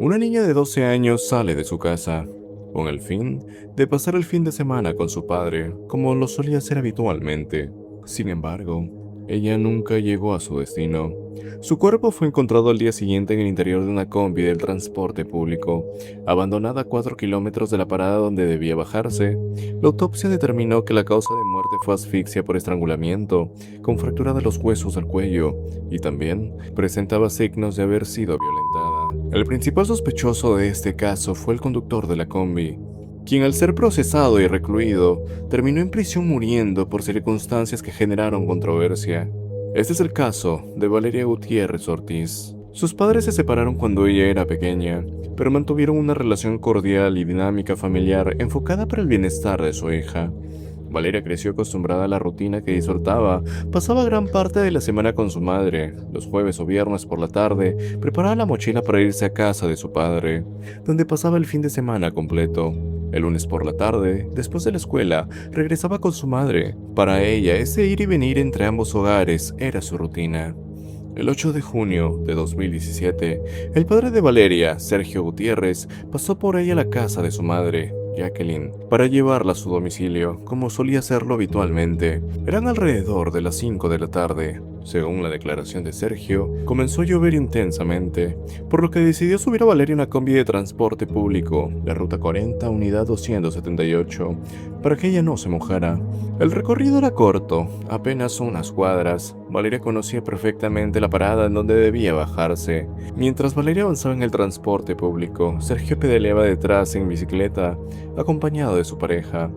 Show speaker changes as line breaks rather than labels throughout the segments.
Una niña de 12 años sale de su casa con el fin de pasar el fin de semana con su padre, como lo solía hacer habitualmente. Sin embargo, ella nunca llegó a su destino. Su cuerpo fue encontrado al día siguiente en el interior de una combi del transporte público, abandonada a 4 kilómetros de la parada donde debía bajarse. La autopsia determinó que la causa de muerte fue asfixia por estrangulamiento, con fractura de los huesos del cuello, y también presentaba signos de haber sido violentada. El principal sospechoso de este caso fue el conductor de la combi, quien al ser procesado y recluido, terminó en prisión muriendo por circunstancias que generaron controversia. Este es el caso de Valeria Gutiérrez Ortiz. Sus padres se separaron cuando ella era pequeña, pero mantuvieron una relación cordial y dinámica familiar enfocada para el bienestar de su hija. Valeria creció acostumbrada a la rutina que disfrutaba. Pasaba gran parte de la semana con su madre. Los jueves o viernes por la tarde, preparaba la mochila para irse a casa de su padre, donde pasaba el fin de semana completo. El lunes por la tarde, después de la escuela, regresaba con su madre. Para ella, ese ir y venir entre ambos hogares era su rutina. El 8 de junio de 2017, el padre de Valeria, Sergio Gutiérrez, pasó por ella a la casa de su madre, Jacqueline, para llevarla a su domicilio, como solía hacerlo habitualmente. Eran alrededor de las 5 de la tarde. Según la declaración de Sergio, comenzó a llover intensamente, por lo que decidió subir a Valeria en una combi de transporte público, la ruta 40, unidad 278, para que ella no se mojara. El recorrido era corto, apenas unas cuadras. Valeria conocía perfectamente la parada en donde debía bajarse. Mientras Valeria avanzaba en el transporte público, Sergio pedaleaba detrás en bicicleta, acompañado de su pareja.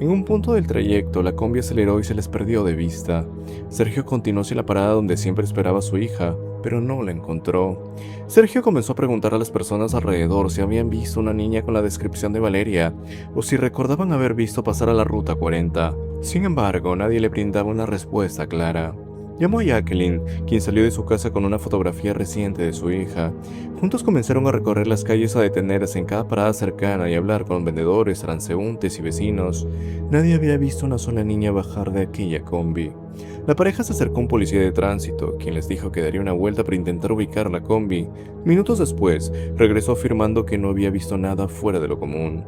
En un punto del trayecto, la combi aceleró y se les perdió de vista. Sergio continuó hacia la parada donde siempre esperaba a su hija, pero no la encontró. Sergio comenzó a preguntar a las personas alrededor si habían visto una niña con la descripción de Valeria o si recordaban haber visto pasar a la ruta 40. Sin embargo, nadie le brindaba una respuesta clara. Llamó a Jacqueline, quien salió de su casa con una fotografía reciente de su hija. Juntos comenzaron a recorrer las calles, a detenerse en cada parada cercana y hablar con vendedores, transeúntes y vecinos. Nadie había visto una sola niña bajar de aquella combi. La pareja se acercó a un policía de tránsito, quien les dijo que daría una vuelta para intentar ubicar la combi. Minutos después, regresó afirmando que no había visto nada fuera de lo común.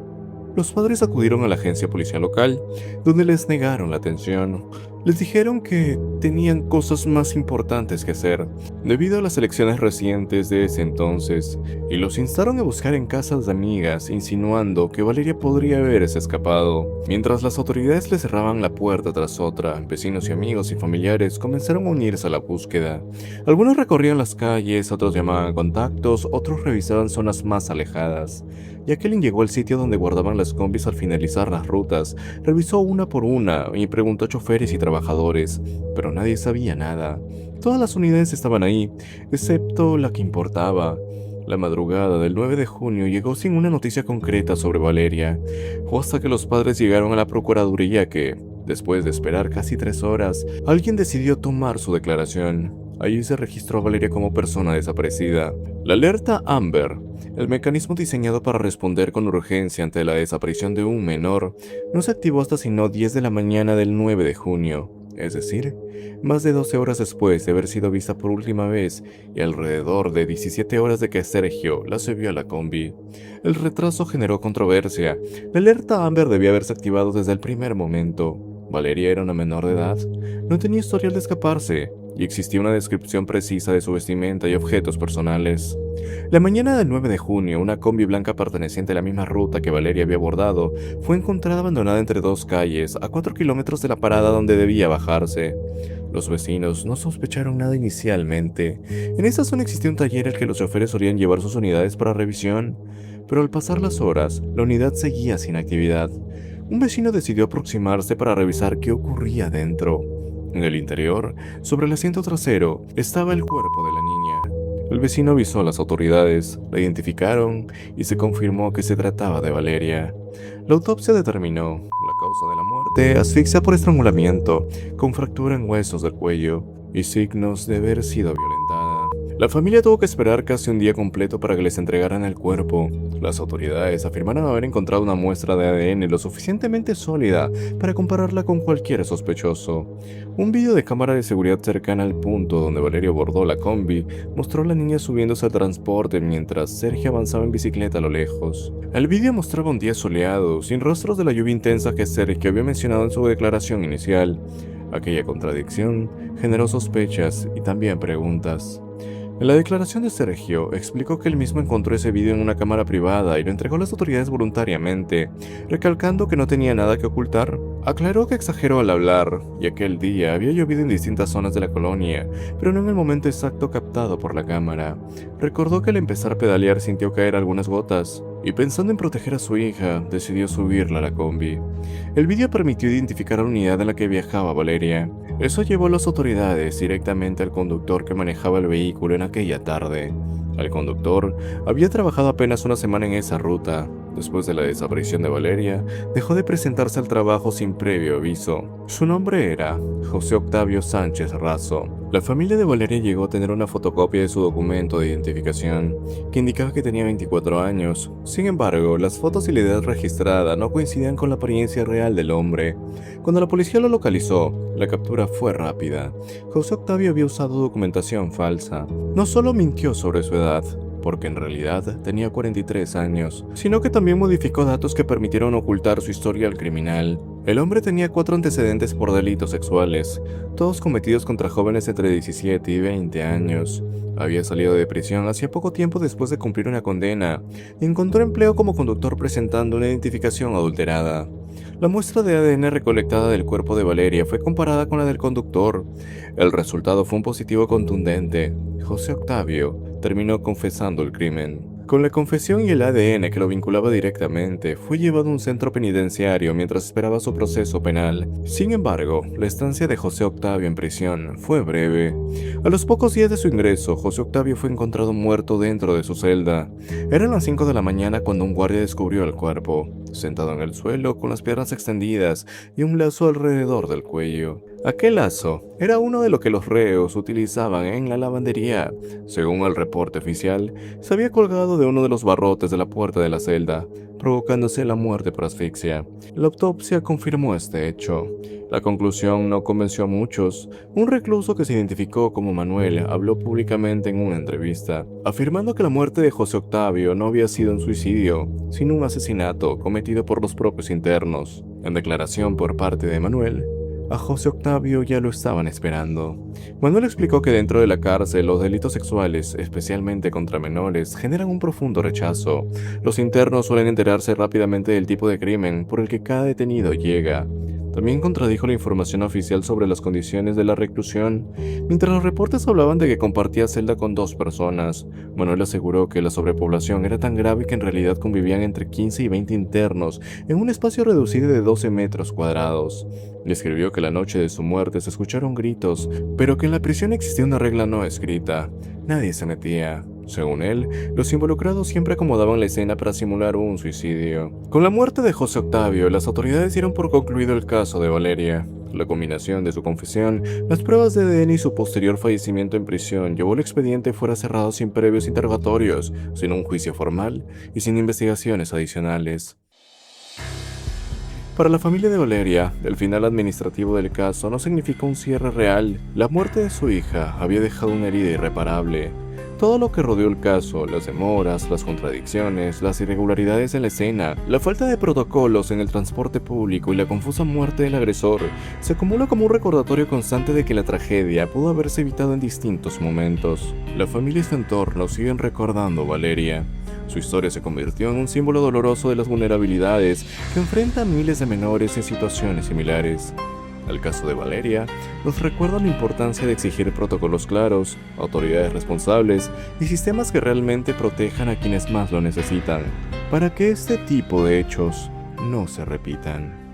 Los padres acudieron a la agencia policial local, donde les negaron la atención. Les dijeron que tenían cosas más importantes que hacer, debido a las elecciones recientes de ese entonces, y los instaron a buscar en casas de amigas, insinuando que Valeria podría haberse escapado. Mientras las autoridades le cerraban la puerta tras otra, vecinos y amigos y familiares comenzaron a unirse a la búsqueda. Algunos recorrían las calles, otros llamaban a contactos, otros revisaban zonas más alejadas. Jacqueline llegó al sitio donde guardaban las combis al finalizar las rutas, revisó una por una y preguntó a choferes y trabajadores, pero nadie sabía nada. Todas las unidades estaban ahí, excepto la que importaba. La madrugada del 9 de junio llegó sin una noticia concreta sobre Valeria. Fue hasta que los padres llegaron a la procuraduría que, después de esperar casi 3 horas, alguien decidió tomar su declaración. Allí se registró a Valeria como persona desaparecida. La alerta Amber, el mecanismo diseñado para responder con urgencia ante la desaparición de un menor, no se activó hasta sino 10 de la mañana del 9 de junio, es decir, más de 12 horas después de haber sido vista por última vez y alrededor de 17 horas de que Sergio la subió a la combi. El retraso generó controversia. La alerta Amber debía haberse activado desde el primer momento. Valeria era una menor de edad, no tenía historial de escaparse, y existía una descripción precisa de su vestimenta y objetos personales. La mañana del 9 de junio, una combi blanca perteneciente a la misma ruta que Valeria había abordado fue encontrada abandonada entre dos calles, a 4 kilómetros de la parada donde debía bajarse. Los vecinos no sospecharon nada inicialmente. En esa zona existía un taller al que los choferes solían llevar sus unidades para revisión, pero al pasar las horas, la unidad seguía sin actividad. Un vecino decidió aproximarse para revisar qué ocurría dentro. En el interior, sobre el asiento trasero, estaba el cuerpo de la niña. El vecino avisó a las autoridades, la identificaron y se confirmó que se trataba de Valeria. La autopsia determinó la causa de la muerte: asfixia por estrangulamiento, con fractura en huesos del cuello y signos de haber sido violentada. La familia tuvo que esperar casi un día completo para que les entregaran el cuerpo. Las autoridades afirmaron haber encontrado una muestra de ADN lo suficientemente sólida para compararla con cualquier sospechoso. Un vídeo de cámara de seguridad cercana al punto donde Valeria abordó la combi mostró a la niña subiéndose al transporte mientras Sergio avanzaba en bicicleta a lo lejos. El vídeo mostraba un día soleado, sin rastros de la lluvia intensa que Sergio había mencionado en su declaración inicial. Aquella contradicción generó sospechas y también preguntas. En la declaración de Sergio, explicó que él mismo encontró ese vídeo en una cámara privada y lo entregó a las autoridades voluntariamente, recalcando que no tenía nada que ocultar. Aclaró que exageró al hablar, y aquel día había llovido en distintas zonas de la colonia, pero no en el momento exacto captado por la cámara. Recordó que al empezar a pedalear sintió caer algunas gotas, y pensando en proteger a su hija, decidió subirla a la combi. El vídeo permitió identificar la unidad en la que viajaba Valeria. Eso llevó a las autoridades directamente al conductor que manejaba el vehículo en aquella tarde. El conductor había trabajado apenas una semana en esa ruta. Después de la desaparición de Valeria, dejó de presentarse al trabajo sin previo aviso. Su nombre era José Octavio Sánchez Razo. La familia de Valeria llegó a tener una fotocopia de su documento de identificación, que indicaba que tenía 24 años. Sin embargo, las fotos y la edad registrada no coincidían con la apariencia real del hombre. Cuando la policía lo localizó, la captura fue rápida. José Octavio había usado documentación falsa. No solo mintió sobre su edad, porque en realidad tenía 43 años, sino que también modificó datos que permitieron ocultar su historial criminal. El hombre tenía 4 antecedentes por delitos sexuales, todos cometidos contra jóvenes entre 17 y 20 años. Había salido de prisión hacía poco tiempo después de cumplir una condena y encontró empleo como conductor presentando una identificación adulterada. La muestra de ADN recolectada del cuerpo de Valeria fue comparada con la del conductor. El resultado fue un positivo contundente. José Octavio terminó confesando el crimen. Con la confesión y el ADN que lo vinculaba directamente, fue llevado a un centro penitenciario mientras esperaba su proceso penal. Sin embargo, la estancia de José Octavio en prisión fue breve. A los pocos días de su ingreso, José Octavio fue encontrado muerto dentro de su celda. Eran las 5 de la mañana cuando un guardia descubrió el cuerpo, sentado en el suelo con las piernas extendidas y un lazo alrededor del cuello. Aquel lazo era uno de lo que los reos utilizaban en la lavandería. Según el reporte oficial, se había colgado de uno de los barrotes de la puerta de la celda, provocándose la muerte por asfixia. La autopsia confirmó este hecho. La conclusión no convenció a muchos. Un recluso que se identificó como Manuel habló públicamente en una entrevista, afirmando que la muerte de José Octavio no había sido un suicidio, sino un asesinato cometido por los propios internos. En declaración por parte de Manuel, a José Octavio ya lo estaban esperando. Manuel explicó que dentro de la cárcel los delitos sexuales, especialmente contra menores, generan un profundo rechazo. Los internos suelen enterarse rápidamente del tipo de crimen por el que cada detenido llega. También contradijo la información oficial sobre las condiciones de la reclusión. Mientras los reportes hablaban de que compartía celda con 2 personas, Manuel aseguró que la sobrepoblación era tan grave que en realidad convivían entre 15 y 20 internos en un espacio reducido de 12 metros cuadrados. Describió que la noche de su muerte se escucharon gritos, pero que en la prisión existía una regla no escrita: nadie se metía. Según él, los involucrados siempre acomodaban la escena para simular un suicidio. Con la muerte de José Octavio, las autoridades dieron por concluido el caso de Valeria. La combinación de su confesión, las pruebas de ADN y su posterior fallecimiento en prisión llevó al expediente fuera cerrado sin previos interrogatorios, sin un juicio formal y sin investigaciones adicionales. Para la familia de Valeria, el final administrativo del caso no significó un cierre real. La muerte de su hija había dejado una herida irreparable. Todo lo que rodeó el caso, las demoras, las contradicciones, las irregularidades en la escena, la falta de protocolos en el transporte público y la confusa muerte del agresor, se acumula como un recordatorio constante de que la tragedia pudo haberse evitado en distintos momentos. La familia y su entorno siguen recordando a Valeria. Su historia se convirtió en un símbolo doloroso de las vulnerabilidades que enfrentan miles de menores en situaciones similares. El caso de Valeria nos recuerda la importancia de exigir protocolos claros, autoridades responsables y sistemas que realmente protejan a quienes más lo necesitan, para que este tipo de hechos no se repitan.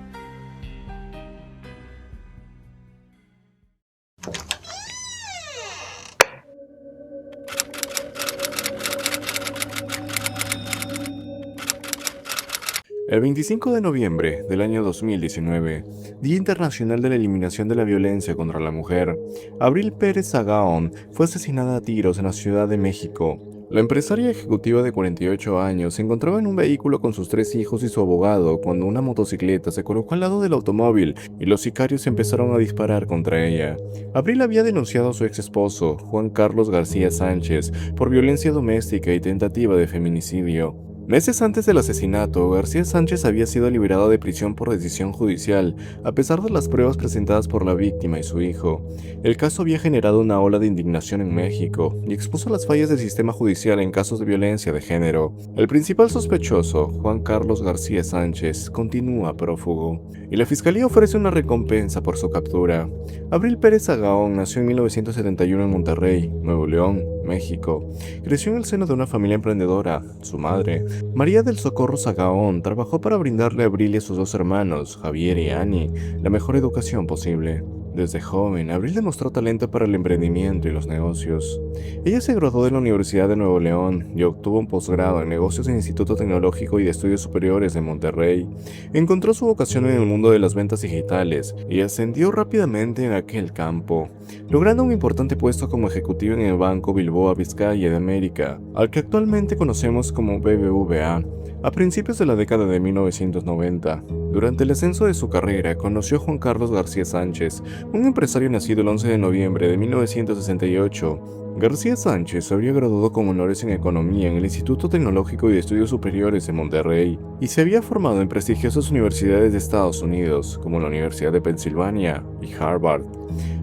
El 25 de noviembre del año 2019, Día Internacional de la Eliminación de la Violencia contra la Mujer. Abril Pérez Zagaón fue asesinada a tiros en la Ciudad de México. La empresaria ejecutiva de 48 años se encontraba en un vehículo con sus 3 hijos y su abogado cuando una motocicleta se colocó al lado del automóvil y los sicarios empezaron a disparar contra ella. Abril había denunciado a su ex esposo, Juan Carlos García Sánchez, por violencia doméstica y tentativa de feminicidio. Meses antes del asesinato, García Sánchez había sido liberado de prisión por decisión judicial, a pesar de las pruebas presentadas por la víctima y su hijo. El caso había generado una ola de indignación en México y expuso las fallas del sistema judicial en casos de violencia de género. El principal sospechoso, Juan Carlos García Sánchez, continúa prófugo, y la fiscalía ofrece una recompensa por su captura. Abril Pérez Zagaón nació en 1971 en Monterrey, Nuevo León, México. Creció en el seno de una familia emprendedora. Su madre, María del Socorro Zagaón, trabajó para brindarle a Abril y a sus 2 hermanos, Javier y Annie, la mejor educación posible. Desde joven, Abril demostró talento para el emprendimiento y los negocios. Ella se graduó de la Universidad de Nuevo León y obtuvo un posgrado en negocios en el Instituto Tecnológico y de Estudios Superiores de Monterrey. Encontró su vocación en el mundo de las ventas digitales y ascendió rápidamente en aquel campo, logrando un importante puesto como ejecutivo en el Banco Bilboa Vizcaya de América, al que actualmente conocemos como BBVA. A principios de la década de 1990, durante el ascenso de su carrera, conoció a Juan Carlos García Sánchez, un empresario nacido el 11 de noviembre de 1968. García Sánchez se había graduado con honores en Economía en el Instituto Tecnológico y de Estudios Superiores de Monterrey y se había formado en prestigiosas universidades de Estados Unidos, como la Universidad de Pensilvania y Harvard.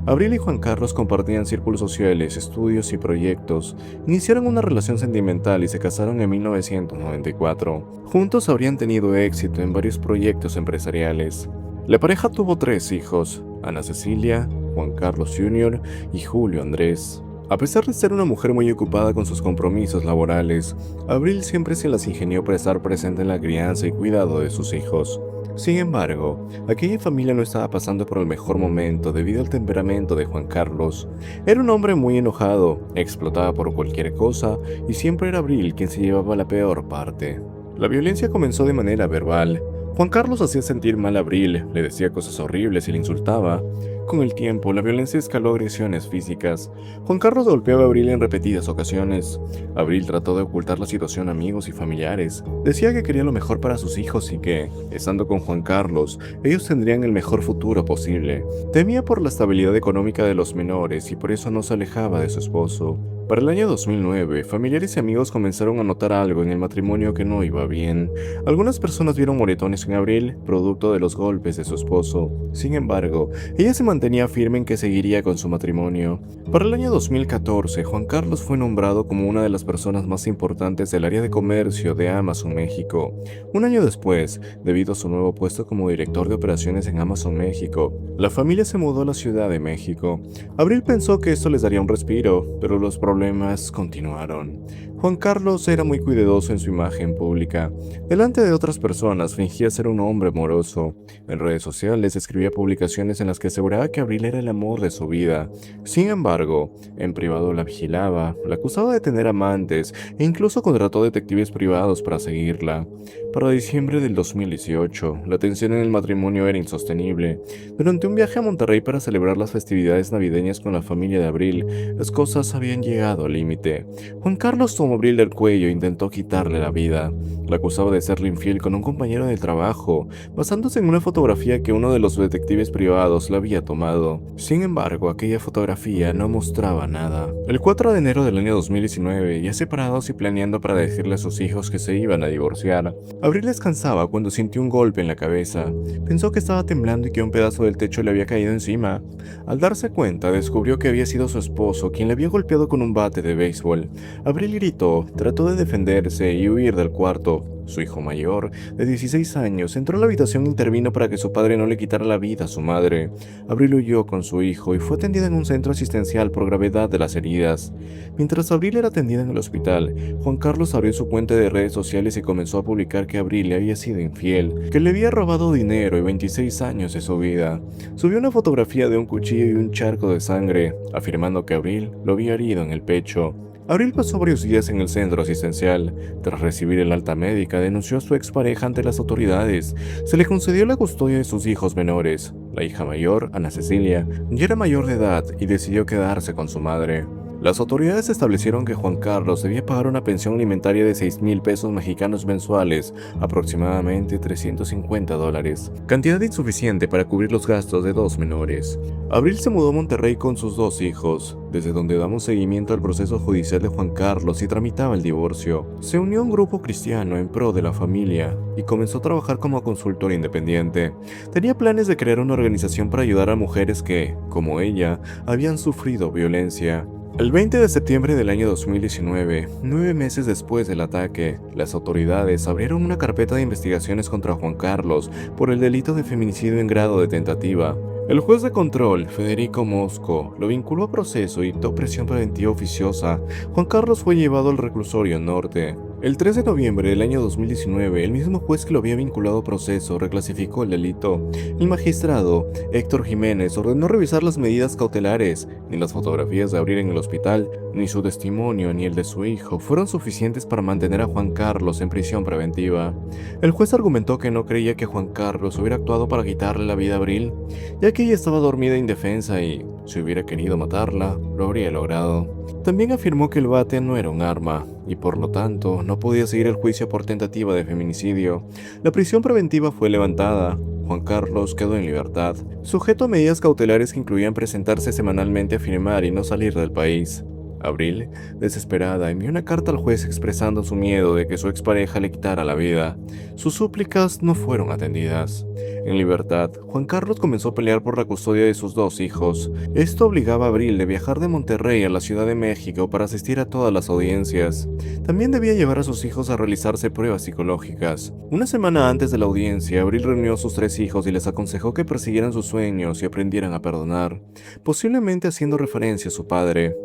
Abril y Juan Carlos compartían círculos sociales, estudios y proyectos. Iniciaron una relación sentimental y se casaron en 1994. Juntos habrían tenido éxito en varios proyectos empresariales. La pareja tuvo 3 hijos, Ana Cecilia, Juan Carlos Jr. y Julio Andrés. A pesar de ser una mujer muy ocupada con sus compromisos laborales, Abril siempre se las ingenió para estar presente en la crianza y cuidado de sus hijos. Sin embargo, aquella familia no estaba pasando por el mejor momento debido al temperamento de Juan Carlos. Era un hombre muy enojado, explotaba por cualquier cosa y siempre era Abril quien se llevaba la peor parte. La violencia comenzó de manera verbal. Juan Carlos hacía sentir mal a Abril, le decía cosas horribles y le insultaba. Con el tiempo, la violencia escaló a agresiones físicas. Juan Carlos golpeaba a Abril en repetidas ocasiones. Abril trató de ocultar la situación a amigos y familiares. Decía que quería lo mejor para sus hijos y que, estando con Juan Carlos, ellos tendrían el mejor futuro posible. Temía por la estabilidad económica de los menores y por eso no se alejaba de su esposo. Para el año 2009, familiares y amigos comenzaron a notar algo en el matrimonio que no iba bien. Algunas personas vieron moretones en Abril, producto de los golpes de su esposo. Sin embargo, ella se mantenía firme en que seguiría con su matrimonio. Para el año 2014, Juan Carlos fue nombrado como una de las personas más importantes del área de comercio de Amazon México. Un año después, debido a su nuevo puesto como director de operaciones en Amazon México, la familia se mudó a la Ciudad de México. Abril pensó que esto les daría un respiro, pero los problemas continuaron. Juan Carlos era muy cuidadoso en su imagen pública. Delante de otras personas fingía ser un hombre amoroso. En redes sociales escribía publicaciones en las que aseguraba que Abril era el amor de su vida. Sin embargo, en privado la vigilaba, la acusaba de tener amantes e incluso contrató detectives privados para seguirla. Para diciembre del 2018, la tensión en el matrimonio era insostenible. Durante un viaje a Monterrey para celebrar las festividades navideñas con la familia de Abril, las cosas habían llegado al límite. Juan Carlos tomó a Abril del cuello e intentó quitarle la vida. La acusaba de serle infiel con un compañero de trabajo, basándose en una fotografía que uno de los detectives privados le había tomado. Sin embargo, aquella fotografía no mostraba nada. El 4 de enero del año 2019, ya separados y planeando para decirle a sus hijos que se iban a divorciar, Abril descansaba cuando sintió un golpe en la cabeza. Pensó que estaba temblando y que un pedazo del techo le había caído encima. Al darse cuenta, descubrió que había sido su esposo quien le había golpeado con un bate de béisbol. Abril gritó, trató de defenderse y huir del cuarto. Su hijo mayor, de 16 años, entró a la habitación e intervino para que su padre no le quitara la vida a su madre. Abril huyó con su hijo y fue atendida en un centro asistencial por gravedad de las heridas. Mientras Abril era atendida en el hospital, Juan Carlos abrió su cuenta de redes sociales y comenzó a publicar que Abril le había sido infiel, que le había robado dinero y 26 años de su vida. Subió una fotografía de un cuchillo y un charco de sangre, afirmando que Abril lo había herido en el pecho. Abril pasó varios días en el centro asistencial. Tras recibir el alta médica, denunció a su expareja ante las autoridades. Se le concedió la custodia de sus hijos menores. La hija mayor, Ana Cecilia, ya era mayor de edad y decidió quedarse con su madre. Las autoridades establecieron que Juan Carlos debía pagar una pensión alimentaria de 6,000 pesos mexicanos mensuales, aproximadamente $350, cantidad insuficiente para cubrir los gastos de dos menores. Abril se mudó a Monterrey con sus dos hijos, desde donde damos seguimiento al proceso judicial de Juan Carlos y tramitaba el divorcio. Se unió a un grupo cristiano en pro de la familia y comenzó a trabajar como consultor independiente. Tenía planes de crear una organización para ayudar a mujeres que, como ella, habían sufrido violencia. El 20 de septiembre del año 2019, 9 meses después del ataque, las autoridades abrieron una carpeta de investigaciones contra Juan Carlos por el delito de feminicidio en grado de tentativa. El juez de control, Federico Mosco, lo vinculó a proceso y dictó prisión preventiva oficiosa. Juan Carlos fue llevado al reclusorio norte. El 3 de noviembre del año 2019, el mismo juez que lo había vinculado a proceso reclasificó el delito. El magistrado, Héctor Jiménez, ordenó revisar las medidas cautelares. Ni las fotografías de Abril en el hospital, ni su testimonio, ni el de su hijo fueron suficientes para mantener a Juan Carlos en prisión preventiva. El juez argumentó que no creía que Juan Carlos hubiera actuado para quitarle la vida a Abril, ya que ella estaba dormida e indefensa y, si hubiera querido matarla, lo habría logrado. También afirmó que el bate no era un arma, y por lo tanto no podía seguir el juicio por tentativa de feminicidio. La prisión preventiva fue levantada. Juan Carlos quedó en libertad, sujeto a medidas cautelares que incluían presentarse semanalmente a firmar y no salir del país. Abril, desesperada, envió una carta al juez expresando su miedo de que su expareja le quitara la vida. Sus súplicas no fueron atendidas. En libertad, Juan Carlos comenzó a pelear por la custodia de sus dos hijos. Esto obligaba a Abril de viajar de Monterrey a la Ciudad de México para asistir a todas las audiencias. También debía llevar a sus hijos a realizarse pruebas psicológicas. Una semana antes de la audiencia, Abril reunió a sus tres hijos y les aconsejó que persiguieran sus sueños y aprendieran a perdonar, posiblemente haciendo referencia a su padre.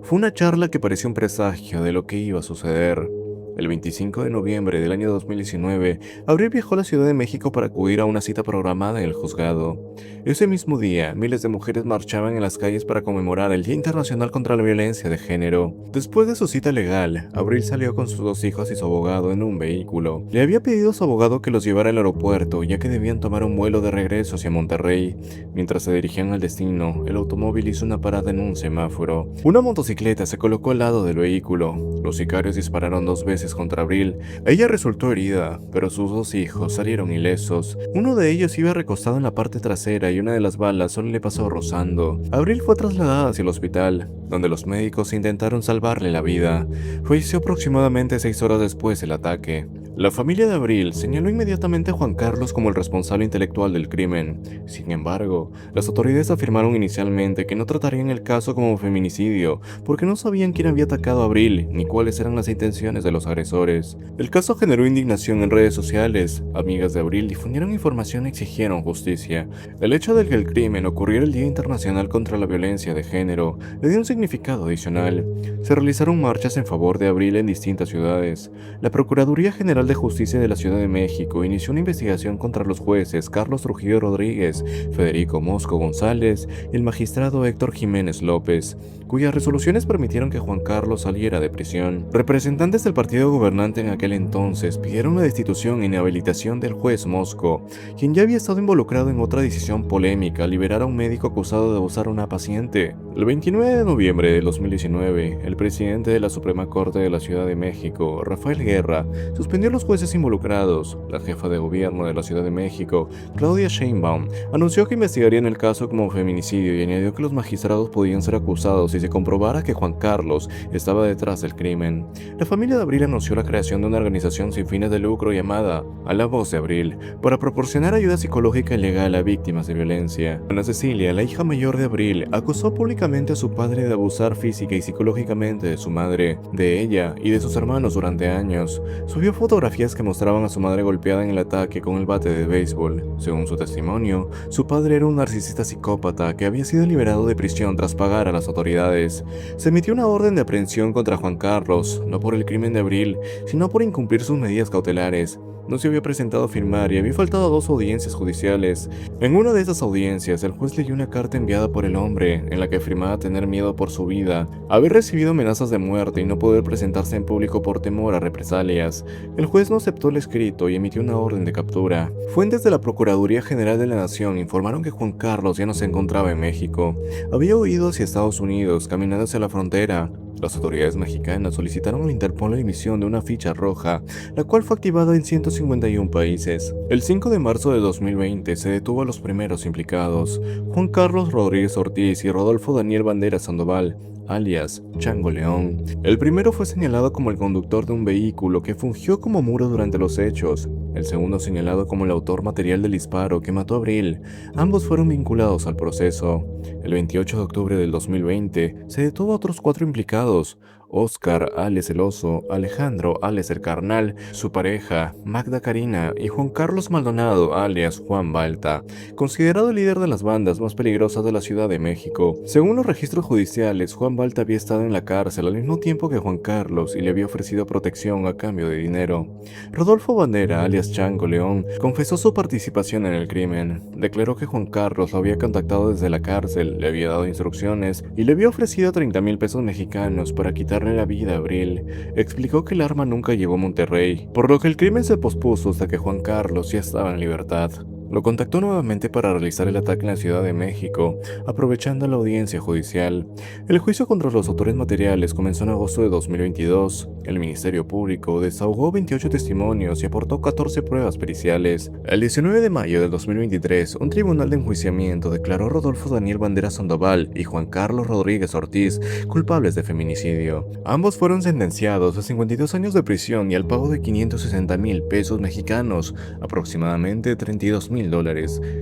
Fue una charla que parecía un presagio de lo que iba a suceder. El 25 de noviembre del año 2019, Abril viajó a la Ciudad de México para acudir a una cita programada en el juzgado. Ese mismo día, miles de mujeres marchaban en las calles para conmemorar el Día Internacional contra la Violencia de Género. Después de su cita legal, Abril salió con sus dos hijos y su abogado en un vehículo. Le había pedido a su abogado que los llevara al aeropuerto, ya que debían tomar un vuelo de regreso hacia Monterrey. Mientras se dirigían al destino, el automóvil hizo una parada en un semáforo. Una motocicleta se colocó al lado del vehículo. Los sicarios dispararon 2 veces contra Abril. Ella resultó herida, pero sus dos hijos salieron ilesos. Uno de ellos iba recostado en la parte trasera y una de las balas solo le pasó rozando. Abril fue trasladada hacia el hospital, donde los médicos intentaron salvarle la vida. Falleció aproximadamente 6 horas después del ataque. La familia de Abril señaló inmediatamente a Juan Carlos como el responsable intelectual del crimen. Sin embargo, las autoridades afirmaron inicialmente que no tratarían el caso como feminicidio, porque no sabían quién había atacado a Abril ni cuáles eran las intenciones de los agresores. El caso generó indignación en redes sociales. Amigas de Abril difundieron información y exigieron justicia. El hecho de que el crimen ocurriera el Día Internacional contra la Violencia de Género le dio un significado adicional. Se realizaron marchas en favor de Abril en distintas ciudades. La Procuraduría General de Justicia de la Ciudad de México inició una investigación contra los jueces Carlos Trujillo Rodríguez, Federico Mosco González y el magistrado Héctor Jiménez López, cuyas resoluciones permitieron que Juan Carlos saliera de prisión. Representantes del partido gobernante en aquel entonces pidieron la destitución e inhabilitación del juez Mosco, quien ya había estado involucrado en otra decisión polémica, liberar a un médico acusado de abusar a una paciente. El 29 de noviembre de 2019, el presidente de la Suprema Corte de la Ciudad de México, Rafael Guerra, suspendió a los jueces involucrados. La jefa de gobierno de la Ciudad de México, Claudia Sheinbaum, anunció que investigarían el caso como feminicidio y añadió que los magistrados podían ser acusados si se comprobara que Juan Carlos estaba detrás del crimen. La familia de Abril anunció la creación de una organización sin fines de lucro llamada A la Voz de Abril para proporcionar ayuda psicológica y legal a víctimas de violencia. Ana Cecilia, la hija mayor de Abril, acusó públicamente a su padre de abusar física y psicológicamente de su madre, de ella y de sus hermanos durante años. Subió fotografías fotografías que mostraban a su madre golpeada en el ataque con el bate de béisbol. Según su testimonio, su padre era un narcisista psicópata que había sido liberado de prisión tras pagar a las autoridades. Se emitió una orden de aprehensión contra Juan Carlos, no por el crimen de Abril, sino por incumplir sus medidas cautelares. No se había presentado a firmar y había faltado a 2 audiencias judiciales. En una de esas audiencias, el juez leyó una carta enviada por el hombre, en la que afirmaba tener miedo por su vida, haber recibido amenazas de muerte y no poder presentarse en público por temor a represalias. El juez no aceptó el escrito y emitió una orden de captura. Fuentes de la Procuraduría General de la Nación informaron que Juan Carlos ya no se encontraba en México. Había huido hacia Estados Unidos, caminando hacia la frontera. Las autoridades mexicanas solicitaron al Interpol la emisión de una ficha roja, la cual fue activada en 151 países. El 5 de marzo de 2020 se detuvo a los primeros implicados, Juan Carlos Rodríguez Ortiz y Rodolfo Daniel Bandera Sandoval, alias Chango León. El primero fue señalado como el conductor de un vehículo que fungió como muro durante los hechos. El segundo señalado como el autor material del disparo que mató a Abril. Ambos fueron vinculados al proceso. El 28 de octubre del 2020 se detuvo a otros 4 implicados: Oscar, alias el Oso, Alejandro, alias el Carnal, su pareja, Magda Karina, y Juan Carlos Maldonado, alias Juan Balta, considerado el líder de las bandas más peligrosas de la Ciudad de México. Según los registros judiciales, Juan Balta había estado en la cárcel al mismo tiempo que Juan Carlos y le había ofrecido protección a cambio de dinero. Rodolfo Bandera, alias Chango León, confesó su participación en el crimen. Declaró que Juan Carlos lo había contactado desde la cárcel, le había dado instrucciones y le había ofrecido 30,000 pesos mexicanos para quitarle la vida a Abril. Explicó que el arma nunca llegó a Monterrey, por lo que el crimen se pospuso hasta que Juan Carlos ya estaba en libertad. Lo contactó nuevamente para realizar el ataque en la Ciudad de México, aprovechando la audiencia judicial. El juicio contra los autores materiales comenzó en agosto de 2022. El Ministerio Público desahogó 28 testimonios y aportó 14 pruebas periciales. El 19 de mayo de 2023, un tribunal de enjuiciamiento declaró a Rodolfo Daniel Bandera Sandoval y Juan Carlos Rodríguez Ortiz culpables de feminicidio. Ambos fueron sentenciados a 52 años de prisión y al pago de 560,000 pesos mexicanos, aproximadamente $32,000,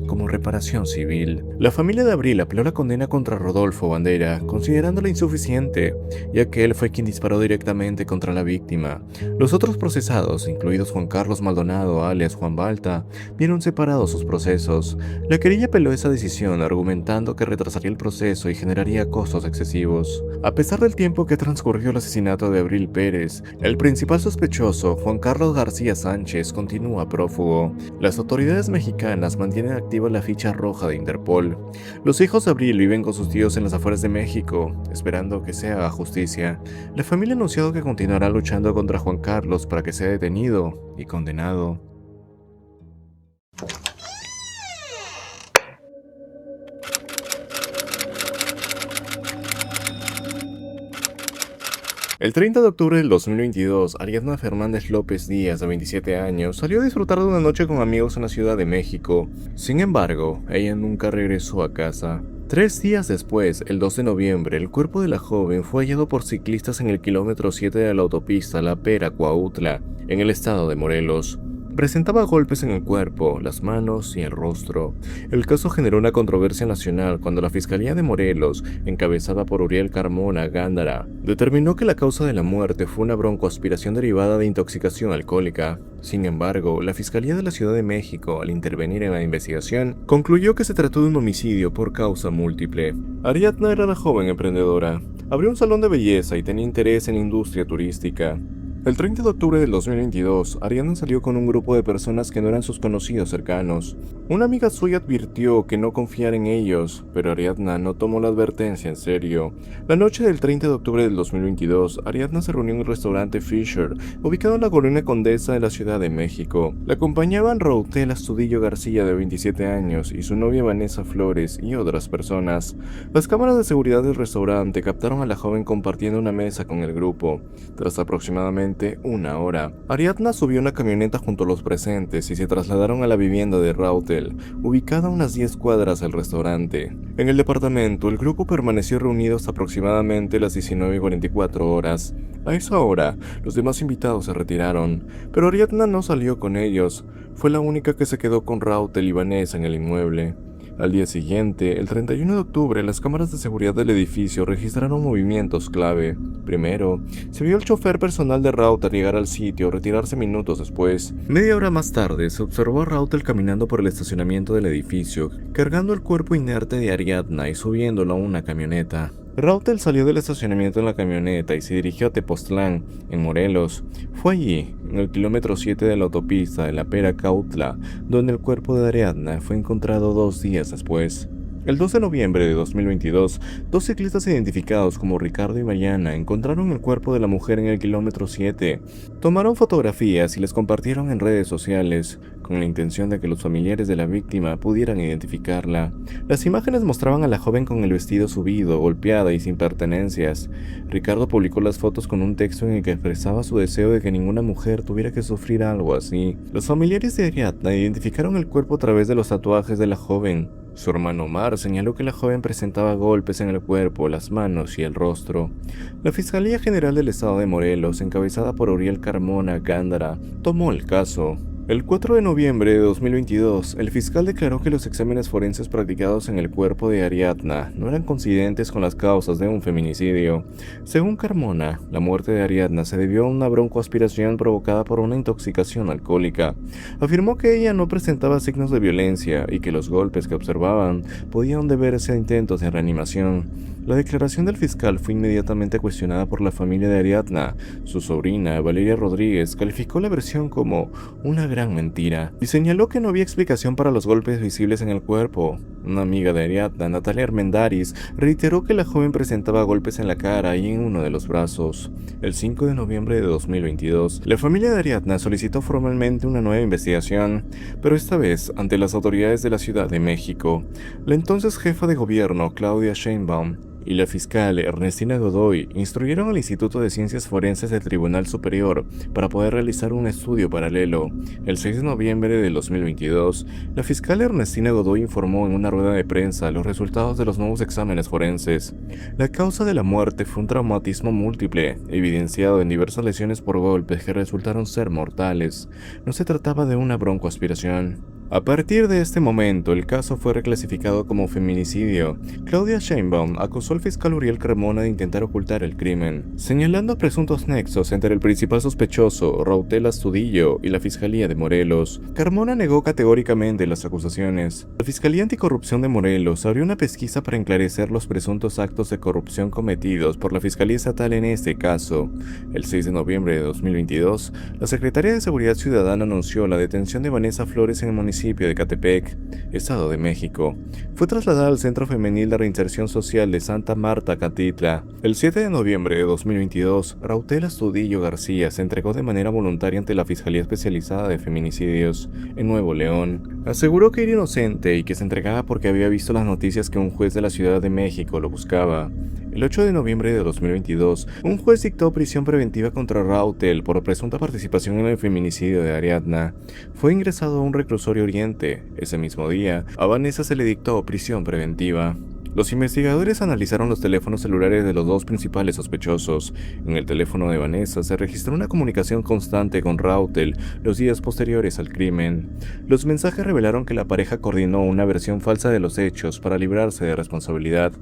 como reparación civil. La familia de Abril apeló la condena contra Rodolfo Bandera, considerándola insuficiente, ya que él fue quien disparó directamente contra la víctima. Los otros procesados, incluidos Juan Carlos Maldonado, alias Juan Balta, vieron separados sus procesos. La querella apeló esa decisión, argumentando que retrasaría el proceso y generaría costos excesivos. A pesar del tiempo que transcurrió el asesinato de Abril Pérez, el principal sospechoso, Juan Carlos García Sánchez, continúa prófugo. Las autoridades mexicanas mantienen activa la ficha roja de Interpol. Los hijos de Abril viven con sus tíos en las afueras de México, esperando que se haga justicia. La familia ha anunciado que continuará luchando contra Juan Carlos para que sea detenido y condenado. El 30 de octubre del 2022, Ariadna Fernández López Díaz, de 27 años, salió a disfrutar de una noche con amigos en la Ciudad de México. Sin embargo, ella nunca regresó a casa. 3 días después, el 2 de noviembre, el cuerpo de la joven fue hallado por ciclistas en el kilómetro 7 de la autopista La Pera-Cuautla, en el estado de Morelos. Presentaba golpes en el cuerpo, las manos y el rostro. El caso generó una controversia nacional cuando la Fiscalía de Morelos, encabezada por Uriel Carmona Gándara, determinó que la causa de la muerte fue una broncoaspiración derivada de intoxicación alcohólica. Sin embargo, la Fiscalía de la Ciudad de México, al intervenir en la investigación, concluyó que se trató de un homicidio por causa múltiple. Ariadna era una joven emprendedora. Abrió un salón de belleza y tenía interés en la industria turística. El 30 de octubre del 2022, Ariadna salió con un grupo de personas que no eran sus conocidos cercanos. Una amiga suya advirtió que no confiara en ellos, pero Ariadna no tomó la advertencia en serio. La noche del 30 de octubre del 2022, Ariadna se reunió en el restaurante Fisher, ubicado en la Colonia Condesa de la Ciudad de México. La acompañaban Routel Astudillo García, de 27 años, y su novia Vanessa Flores, y otras personas. Las cámaras de seguridad del restaurante captaron a la joven compartiendo una mesa con el grupo. Tras aproximadamente una hora, Ariadna subió a una camioneta junto a los presentes y se trasladaron a la vivienda de Routel, ubicada a unas 10 cuadras del restaurante. En el departamento, el grupo permaneció reunido hasta aproximadamente las 19:44 horas. A esa hora, los demás invitados se retiraron, pero Ariadna no salió con ellos. Fue la única que se quedó con Routel y Vanessa en el inmueble. Al día siguiente, el 31 de octubre, las cámaras de seguridad del edificio registraron movimientos clave. Primero, se vio al chofer personal de Rautel llegar al sitio, retirarse minutos después. Media hora más tarde, se observó a Rautel caminando por el estacionamiento del edificio, cargando el cuerpo inerte de Ariadna y subiéndolo a una camioneta. Rautel salió del estacionamiento en la camioneta y se dirigió a Tepoztlán, en Morelos. Fue allí, en el kilómetro 7 de la autopista de la Pera Cautla, donde el cuerpo de Ariadna fue encontrado 2 días después. El 2 de noviembre de 2022, dos ciclistas identificados como Ricardo y Mariana encontraron el cuerpo de la mujer en el kilómetro 7. Tomaron fotografías y les compartieron en redes sociales, con la intención de que los familiares de la víctima pudieran identificarla. Las imágenes mostraban a la joven con el vestido subido, golpeada y sin pertenencias. Ricardo publicó las fotos con un texto en el que expresaba su deseo de que ninguna mujer tuviera que sufrir algo así. Los familiares de Ariadna identificaron el cuerpo a través de los tatuajes de la joven. Su hermano Omar señaló que la joven presentaba golpes en el cuerpo, las manos y el rostro. La Fiscalía General del Estado de Morelos, encabezada por Uriel Carmona Gándara, tomó el caso. El 4 de noviembre de 2022, el fiscal declaró que los exámenes forenses practicados en el cuerpo de Ariadna no eran coincidentes con las causas de un feminicidio. Según Carmona, la muerte de Ariadna se debió a una broncoaspiración provocada por una intoxicación alcohólica. Afirmó que ella no presentaba signos de violencia y que los golpes que observaban podían deberse a intentos de reanimación. La declaración del fiscal fue inmediatamente cuestionada por la familia de Ariadna. Su sobrina, Valeria Rodríguez, calificó la versión como una gran mentira y señaló que no había explicación para los golpes visibles en el cuerpo. Una amiga de Ariadna, Natalia Armendáriz, reiteró que la joven presentaba golpes en la cara y en uno de los brazos. El 5 de noviembre de 2022, la familia de Ariadna solicitó formalmente una nueva investigación, pero esta vez ante las autoridades de la Ciudad de México. La entonces jefa de gobierno, Claudia Sheinbaum, y la fiscal Ernestina Godoy instruyeron al Instituto de Ciencias Forenses del Tribunal Superior para poder realizar un estudio paralelo. El 6 de noviembre de 2022, la fiscal Ernestina Godoy informó en una rueda de prensa los resultados de los nuevos exámenes forenses. La causa de la muerte fue un traumatismo múltiple, evidenciado en diversas lesiones por golpes que resultaron ser mortales. No se trataba de una broncoaspiración. A partir de este momento, el caso fue reclasificado como feminicidio. Claudia Sheinbaum acusó al fiscal Uriel Carmona de intentar ocultar el crimen, señalando presuntos nexos entre el principal sospechoso, Rautel Astudillo, y la Fiscalía de Morelos. Carmona negó categóricamente las acusaciones. La Fiscalía Anticorrupción de Morelos abrió una pesquisa para esclarecer los presuntos actos de corrupción cometidos por la Fiscalía Estatal en este caso. El 6 de noviembre de 2022, la Secretaría de Seguridad Ciudadana anunció la detención de Vanessa Flores en el municipio de Catepec, Estado de México. Fue trasladada al Centro Femenil de Reinserción Social de Santa Marta, Catitla. El 7 de noviembre de 2022, Rautel Astudillo García se entregó de manera voluntaria ante la Fiscalía Especializada de Feminicidios en Nuevo León. Aseguró que era inocente y que se entregaba porque había visto las noticias que un juez de la Ciudad de México lo buscaba. El 8 de noviembre de 2022, un juez dictó prisión preventiva contra Rautel por presunta participación en el feminicidio de Ariadna. Fue ingresado a un reclusorio Oriente. Ese mismo día, a Vanessa se le dictó prisión preventiva. Los investigadores analizaron los teléfonos celulares de los dos principales sospechosos. En el teléfono de Vanessa se registró una comunicación constante con Rautel los días posteriores al crimen. Los mensajes revelaron que la pareja coordinó una versión falsa de los hechos para librarse de responsabilidad.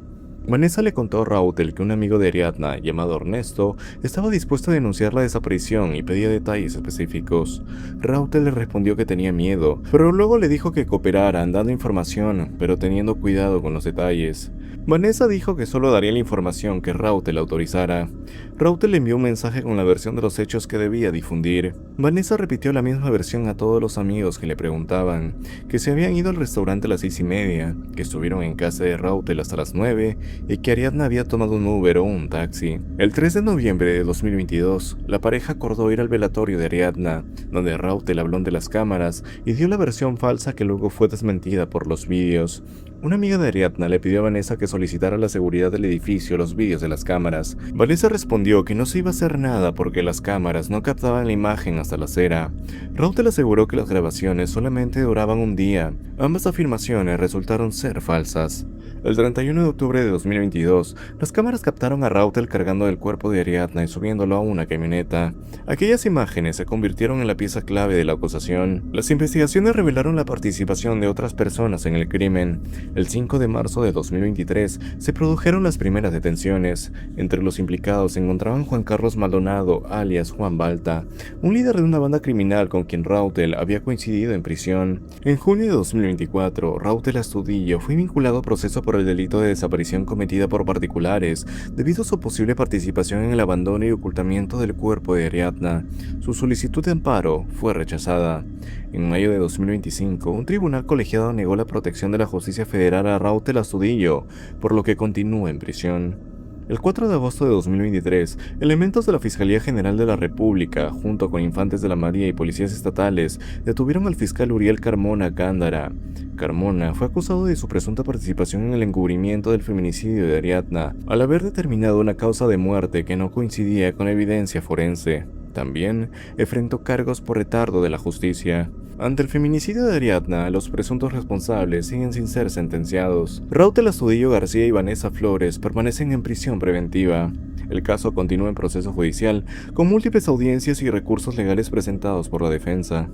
Vanessa le contó a Rautel que un amigo de Ariadna, llamado Ernesto, estaba dispuesto a denunciar la desaparición y pedía detalles específicos. Rautel le respondió que tenía miedo, pero luego le dijo que cooperaran dando información, pero teniendo cuidado con los detalles. Vanessa dijo que solo daría la información que Rautel autorizara. Rautel le envió un mensaje con la versión de los hechos que debía difundir. Vanessa repitió la misma versión a todos los amigos que le preguntaban, que se habían ido al restaurante a las 6:30, que estuvieron en casa de Rautel hasta las 9 y que Ariadna había tomado un Uber o un taxi. El 3 de noviembre de 2022, la pareja acordó ir al velatorio de Ariadna, donde Rautel habló de las cámaras y dio la versión falsa que luego fue desmentida por los vídeos. Una amiga de Ariadna le pidió a Vanessa que solicitara a la seguridad del edificio los vídeos de las cámaras. Vanessa respondió que no se iba a hacer nada porque las cámaras no captaban la imagen hasta la acera. Rautel aseguró que las grabaciones solamente duraban un día. Ambas afirmaciones resultaron ser falsas. El 31 de octubre de 2022, las cámaras captaron a Rautel cargando el cuerpo de Ariadna y subiéndolo a una camioneta. Aquellas imágenes se convirtieron en la pieza clave de la acusación. Las investigaciones revelaron la participación de otras personas en el crimen. El 5 de marzo de 2023 se produjeron las primeras detenciones. Entre los implicados se encontraban Juan Carlos Maldonado, alias Juan Balta, un líder de una banda criminal con quien Rautel había coincidido en prisión. En junio de 2024, Rautel Astudillo fue vinculado a proceso por el delito de desaparición cometida por particulares, debido a su posible participación en el abandono y ocultamiento del cuerpo de Ariadna. Su solicitud de amparo fue rechazada. En mayo de 2025, un tribunal colegiado negó la protección de la justicia federal a Rautel Astudillo, por lo que continúa en prisión. El 4 de agosto de 2023, elementos de la Fiscalía General de la República, junto con infantes de la Marina y policías estatales, detuvieron al fiscal Uriel Carmona Gándara. Carmona fue acusado de su presunta participación en el encubrimiento del feminicidio de Ariadna, al haber determinado una causa de muerte que no coincidía con evidencia forense. También enfrentó cargos por retardo de la justicia. Ante el feminicidio de Ariadna, los presuntos responsables siguen sin ser sentenciados. Rautel Astudillo García y Vanessa Flores permanecen en prisión preventiva. El caso continúa en proceso judicial, con múltiples audiencias y recursos legales presentados por la defensa.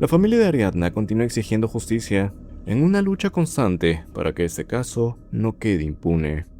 La familia de Ariadna continúa exigiendo justicia, en una lucha constante para que este caso no quede impune.